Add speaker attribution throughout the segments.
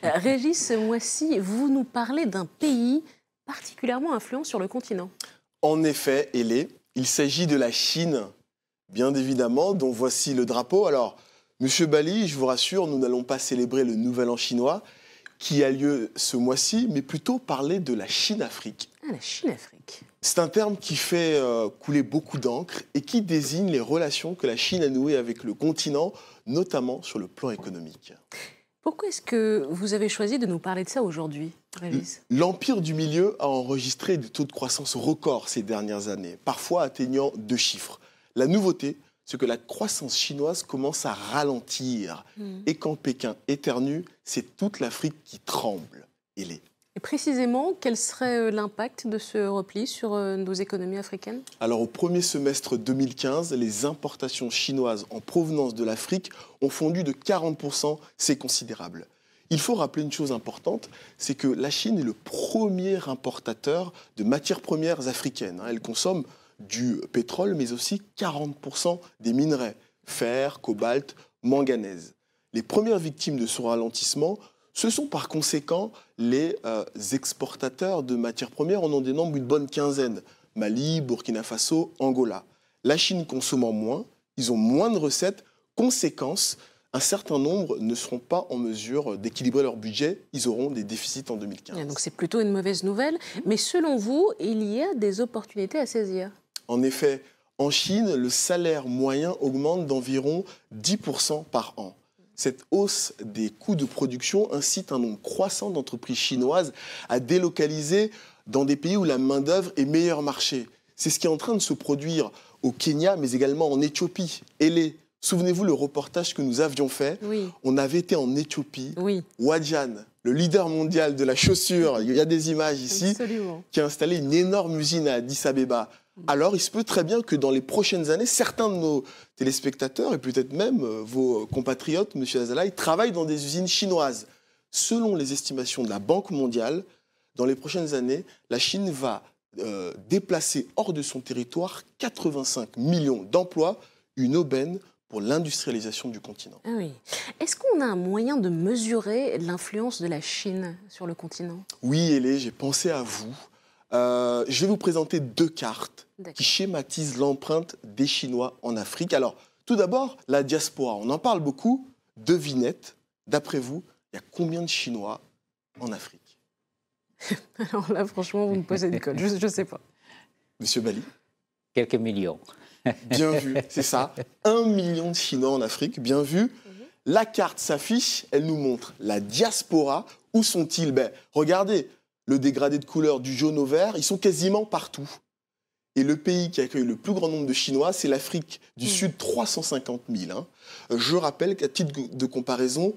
Speaker 1: Régis, ce mois-ci, vous nous parlez d'un pays particulièrement influent sur le continent.
Speaker 2: En effet, il s'agit de la Chine, bien évidemment, dont voici le drapeau. Alors, Monsieur Bali, je vous rassure, nous n'allons pas célébrer le Nouvel An chinois qui a lieu ce mois-ci, mais plutôt parler de la Chine-Afrique.
Speaker 1: Ah, la Chine-Afrique.
Speaker 2: C'est un terme qui fait couler beaucoup d'encre et qui désigne les relations que la Chine a nouées avec le continent, notamment sur le plan économique.
Speaker 1: Pourquoi est-ce que vous avez choisi de nous parler de ça aujourd'hui, Régis?
Speaker 2: L'Empire du Milieu a enregistré des taux de croissance records ces dernières années, parfois atteignant 2 chiffres. La nouveauté, c'est que la croissance chinoise commence à ralentir et quand Pékin éternue, c'est toute l'Afrique qui tremble.
Speaker 1: Et précisément, quel serait l'impact de ce repli sur nos économies africaines?
Speaker 2: Alors, au premier semestre 2015, les importations chinoises en provenance de l'Afrique ont fondu de 40%, c'est considérable. Il faut rappeler une chose importante, c'est que la Chine est le premier importateur de matières premières africaines. Elle consomme du pétrole, mais aussi 40% des minerais, fer, cobalt, manganèse. Les premières victimes de ce ralentissement, ce sont par conséquent les exportateurs de matières premières. On en dénombre une bonne quinzaine. Mali, Burkina Faso, Angola. La Chine consommant moins, ils ont moins de recettes. Conséquence, un certain nombre ne seront pas en mesure d'équilibrer leur budget. Ils auront des déficits en 2015.
Speaker 1: Donc c'est plutôt une mauvaise nouvelle. Mais selon vous, il y a des opportunités à saisir.
Speaker 2: En effet, en Chine, le salaire moyen augmente d'environ 10% par an. Cette hausse des coûts de production incite un nombre croissant d'entreprises chinoises à délocaliser dans des pays où la main-d'œuvre est meilleur marché. C'est ce qui est en train de se produire au Kenya, mais également en Éthiopie. Souvenez-vous le reportage que nous avions fait.
Speaker 1: Oui.
Speaker 2: On avait été en Éthiopie.
Speaker 1: Oui.
Speaker 2: Wajan, le leader mondial de la chaussure, il y a des images ici,
Speaker 1: Absolument.
Speaker 2: qui a installé une énorme usine à Addis Abeba. Alors, il se peut très bien que dans les prochaines années, certains de nos téléspectateurs, et peut-être même vos compatriotes, M. Azalaï, travaillent dans des usines chinoises. Selon les estimations de la Banque mondiale, dans les prochaines années, la Chine va déplacer hors de son territoire 85 millions d'emplois, une aubaine pour l'industrialisation du continent.
Speaker 1: Ah oui. Est-ce qu'on a un moyen de mesurer l'influence de la Chine sur le continent?
Speaker 2: Oui, Hélé, j'ai pensé à vous. Je vais vous présenter 2 cartes qui schématisent l'empreinte des Chinois en Afrique. Alors, tout d'abord, la diaspora. On en parle beaucoup. Devinette, d'après vous, il y a combien de Chinois en Afrique?
Speaker 1: Alors là, franchement, vous me posez une colle. Je ne sais pas.
Speaker 2: Monsieur Bali?
Speaker 3: Quelques millions.
Speaker 2: Bien vu, c'est ça. 1 million de Chinois en Afrique, bien vu. La carte s'affiche, elle nous montre la diaspora. Où sont-ils? Regardez. Le dégradé de couleur du jaune au vert, ils sont quasiment partout. Et le pays qui accueille le plus grand nombre de Chinois, c'est l'Afrique du Sud, 350 000. Je rappelle qu'à titre de comparaison,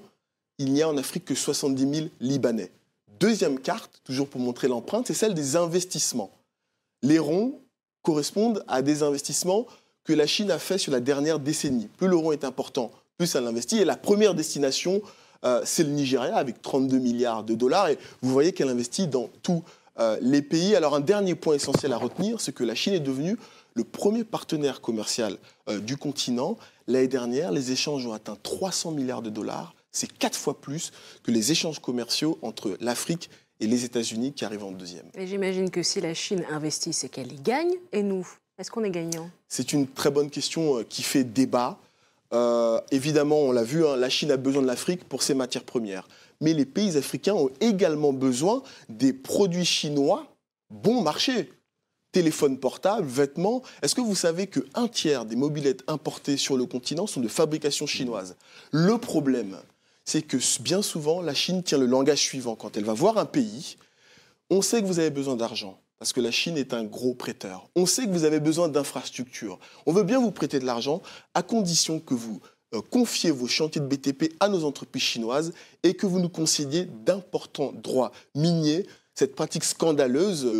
Speaker 2: il n'y a en Afrique que 70 000 Libanais. Deuxième carte, toujours pour montrer l'empreinte, c'est celle des investissements. Les ronds correspondent à des investissements que la Chine a fait sur la dernière décennie. Plus le rond est important, plus elle investit. Et la première destination, c'est le Nigeria avec 32 milliards de dollars. Et vous voyez qu'elle investit dans tous les pays. Alors un dernier point essentiel à retenir, c'est que la Chine est devenue le premier partenaire commercial du continent. L'année dernière, les échanges ont atteint 300 milliards de dollars. C'est 4 fois plus que les échanges commerciaux entre l'Afrique et les États-Unis qui arrivent en deuxième.
Speaker 1: Et j'imagine que si la Chine investit, c'est qu'elle y gagne. Et nous, est-ce qu'on est gagnant?
Speaker 2: C'est une très bonne question qui fait débat. Évidemment, on l'a vu, la Chine a besoin de l'Afrique pour ses matières premières. Mais les pays africains ont également besoin des produits chinois bon marché. Téléphones portables, vêtements. Est-ce que vous savez qu'un tiers des mobylettes importées sur le continent sont de fabrication chinoise? Le problème, c'est que bien souvent, la Chine tient le langage suivant. Quand elle va voir un pays, on sait que vous avez besoin d'argent. Parce que la Chine est un gros prêteur. On sait que vous avez besoin d'infrastructures. On veut bien vous prêter de l'argent à condition que vous confiez vos chantiers de BTP à nos entreprises chinoises et que vous nous concédiez d'importants droits miniers. Cette pratique scandaleuse,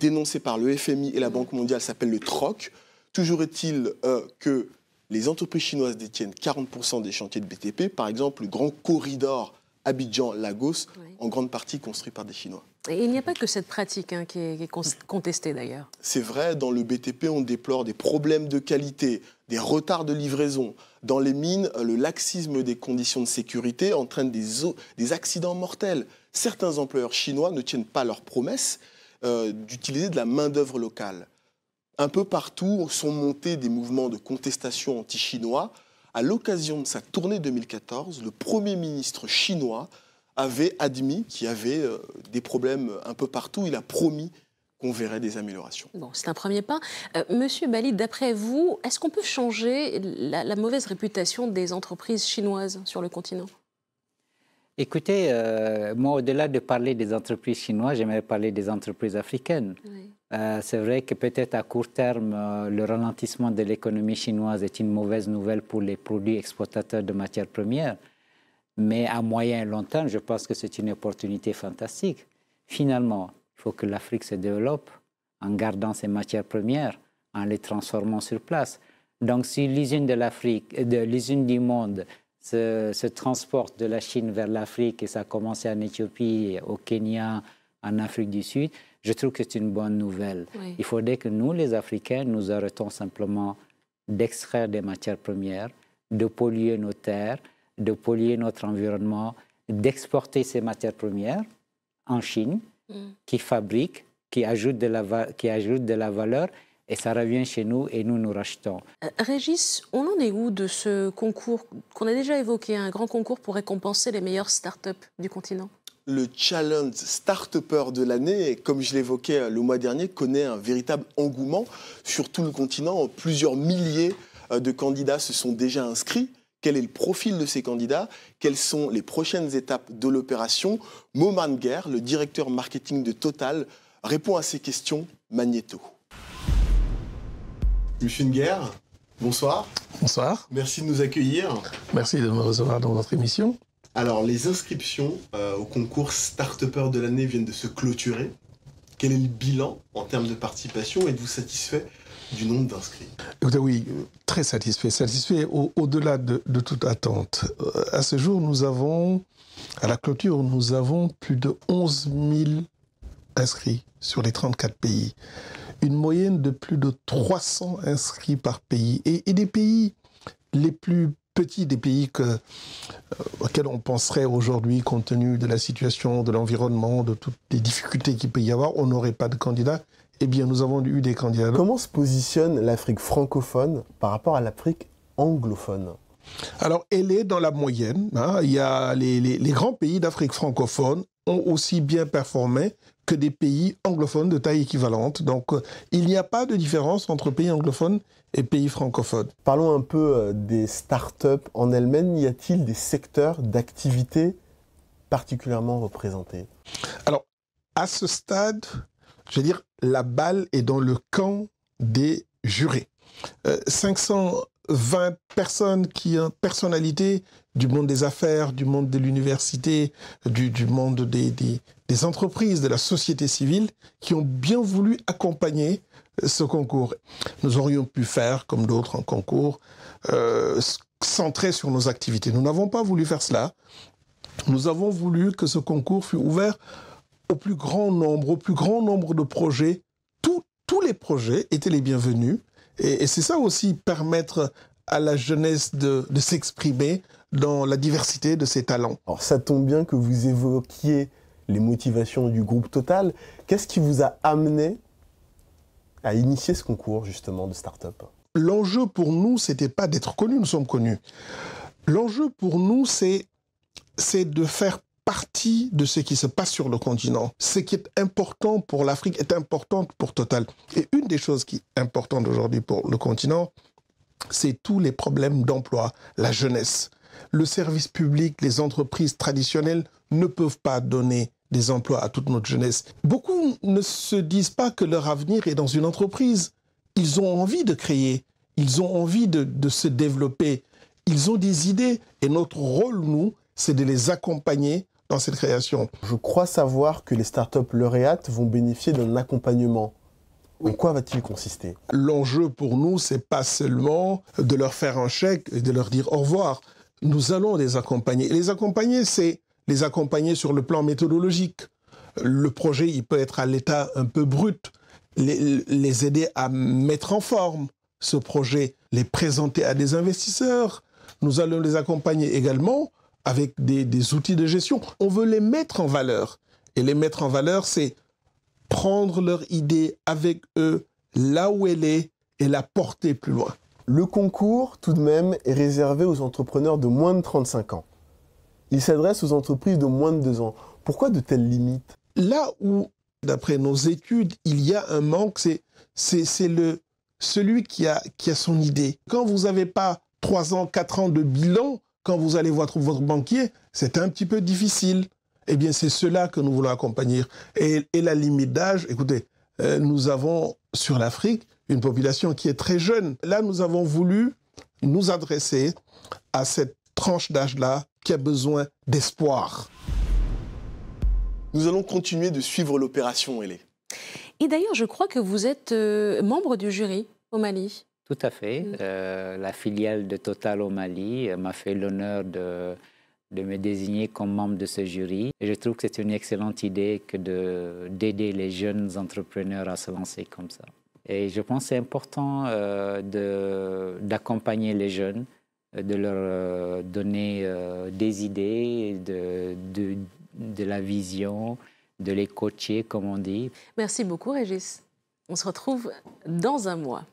Speaker 2: dénoncée par le FMI et la Banque mondiale, s'appelle le troc. Toujours est-il que les entreprises chinoises détiennent 40% des chantiers de BTP. Par exemple, le grand corridor Abidjan-Lagos, en grande partie construit par des Chinois.
Speaker 1: Et il n'y a pas que cette pratique qui est contestée d'ailleurs.
Speaker 2: C'est vrai, dans le BTP, on déplore des problèmes de qualité, des retards de livraison. Dans les mines, le laxisme des conditions de sécurité entraîne des accidents mortels. Certains employeurs chinois ne tiennent pas leurs promesses d'utiliser de la main-d'œuvre locale. Un peu partout sont montés des mouvements de contestation anti-chinois. À l'occasion de sa tournée 2014, le Premier ministre chinois avait admis qu'il y avait des problèmes un peu partout. Il a promis qu'on verrait des améliorations.
Speaker 1: Bon, c'est un premier pas. Monsieur Bali, d'après vous, est-ce qu'on peut changer la mauvaise réputation des entreprises chinoises sur le continent ?
Speaker 3: Écoutez, moi, au-delà de parler des entreprises chinoises, j'aimerais parler des entreprises africaines. Oui. C'est vrai que peut-être à court terme, le ralentissement de l'économie chinoise est une mauvaise nouvelle pour les produits exportateurs de matières premières. Mais à moyen et long terme, je pense que c'est une opportunité fantastique. Finalement, il faut que l'Afrique se développe en gardant ses matières premières, en les transformant sur place. Donc, si l'usine de l'Afrique, l'usine du monde se transporte de la Chine vers l'Afrique, et ça a commencé en Éthiopie, au Kenya, en Afrique du Sud, je trouve que c'est une bonne nouvelle. Oui. Il faudrait que nous, les Africains, nous arrêtons simplement d'extraire des matières premières, de polluer nos terres, de polluer notre environnement, d'exporter ces matières premières en Chine, qui fabriquent, qui ajoutent de la valeur, et ça revient chez nous et nous rachetons.
Speaker 1: Régis, on en est où de ce concours qu'on a déjà évoqué, un grand concours pour récompenser les meilleures start-up du continent ?
Speaker 2: Le challenge Start-Upper de l'année, comme je l'évoquais le mois dernier, connaît un véritable engouement sur tout le continent. Plusieurs milliers de candidats se sont déjà inscrits. Quel est le profil de ces candidats? Quelles sont les prochaines étapes de l'opération? Moman Guerre, le directeur marketing de Total, répond à ces questions magnéto. Monsieur Nguer, bonsoir.
Speaker 4: Bonsoir.
Speaker 2: Merci de nous accueillir.
Speaker 4: Merci de me recevoir dans votre émission.
Speaker 2: Alors, les inscriptions au concours Start-Upper de l'année viennent de se clôturer. Quel est le bilan en termes de participation? Êtes-vous satisfait du nombre d'inscrits?
Speaker 4: Oui, très satisfait. Satisfait au-delà de toute attente. À ce jour, à la clôture, nous avons plus de 11 000 inscrits sur les 34 pays. Une moyenne de plus de 300 inscrits par pays. Et des pays les plus petits, des pays auxquels on penserait aujourd'hui, compte tenu de la situation, de l'environnement, de toutes les difficultés qu'il peut y avoir, on n'aurait pas de candidats. Eh bien, nous avons eu des candidats.
Speaker 2: Comment se positionne l'Afrique francophone par rapport à l'Afrique anglophone?
Speaker 4: Alors, elle est dans la moyenne. Il y a les grands pays d'Afrique francophone ont aussi bien performé que des pays anglophones de taille équivalente. Donc, il n'y a pas de différence entre pays anglophones et pays francophones.
Speaker 2: Parlons un peu des startups en elles-mêmes. Y a-t-il des secteurs d'activité particulièrement représentés? Alors,
Speaker 4: à ce stade, je veux dire, la balle est dans le camp des jurés. 520 personnes qui ont personnalité du monde des affaires, du monde de l'université, du monde des entreprises, de la société civile, qui ont bien voulu accompagner ce concours. Nous aurions pu faire, comme d'autres, un concours centré sur nos activités. Nous n'avons pas voulu faire cela. Nous avons voulu que ce concours fût ouvert au plus grand nombre de projets. Tous les projets étaient les bienvenus. Et c'est ça aussi, permettre à la jeunesse de s'exprimer dans la diversité de ses talents.
Speaker 2: Alors ça tombe bien que vous évoquiez les motivations du groupe Total. Qu'est-ce qui vous a amené à initier ce concours justement de start-up?
Speaker 4: L'enjeu pour nous, c'était pas d'être connus, nous sommes connus. L'enjeu pour nous, c'est de faire partie de ce qui se passe sur le continent. Ce qui est important pour l'Afrique est important pour Total. Et une des choses qui est importante aujourd'hui pour le continent, c'est tous les problèmes d'emploi, la jeunesse. Le service public, les entreprises traditionnelles ne peuvent pas donner des emplois à toute notre jeunesse. Beaucoup ne se disent pas que leur avenir est dans une entreprise. Ils ont envie de créer, ils ont envie de se développer, ils ont des idées. Et notre rôle, nous, c'est de les accompagner dans cette création.
Speaker 2: Je crois savoir que les startups lauréates vont bénéficier d'un accompagnement. En quoi va-t-il consister?
Speaker 4: L'enjeu pour nous, c'est pas seulement de leur faire un chèque et de leur dire au revoir. Nous allons les accompagner. Et les accompagner, c'est les accompagner sur le plan méthodologique. Le projet, il peut être à l'état un peu brut. Les aider à mettre en forme ce projet, les présenter à des investisseurs. Nous allons les accompagner également avec des outils de gestion. On veut les mettre en valeur. Et les mettre en valeur, c'est prendre leur idée avec eux, là où elle est, et la porter plus loin.
Speaker 2: Le concours, tout de même, est réservé aux entrepreneurs de moins de 35 ans. Il s'adresse aux entreprises de moins de 2 ans. Pourquoi de telles limites?
Speaker 4: Là où, d'après nos études, il y a un manque, c'est celui qui a son idée. Quand vous n'avez pas 3 ans, 4 ans de bilan, quand vous allez voir votre banquier, c'est un petit peu difficile. Eh bien, c'est cela que nous voulons accompagner. Et la limite d'âge, écoutez, nous avons sur l'Afrique une population qui est très jeune. Là, nous avons voulu nous adresser à cette tranche d'âge-là qui a besoin d'espoir.
Speaker 2: Nous allons continuer de suivre l'opération Elé.
Speaker 1: Et d'ailleurs, je crois que vous êtes membre du jury au Mali.
Speaker 3: Tout à fait. La filiale de Total au Mali m'a fait l'honneur de me désigner comme membre de ce jury. Et je trouve que c'est une excellente idée que d'aider les jeunes entrepreneurs à se lancer comme ça. Et je pense que c'est important d'accompagner les jeunes, de leur donner des idées, de la vision, de les coacher, comme on dit.
Speaker 1: Merci beaucoup, Régis. On se retrouve dans un mois.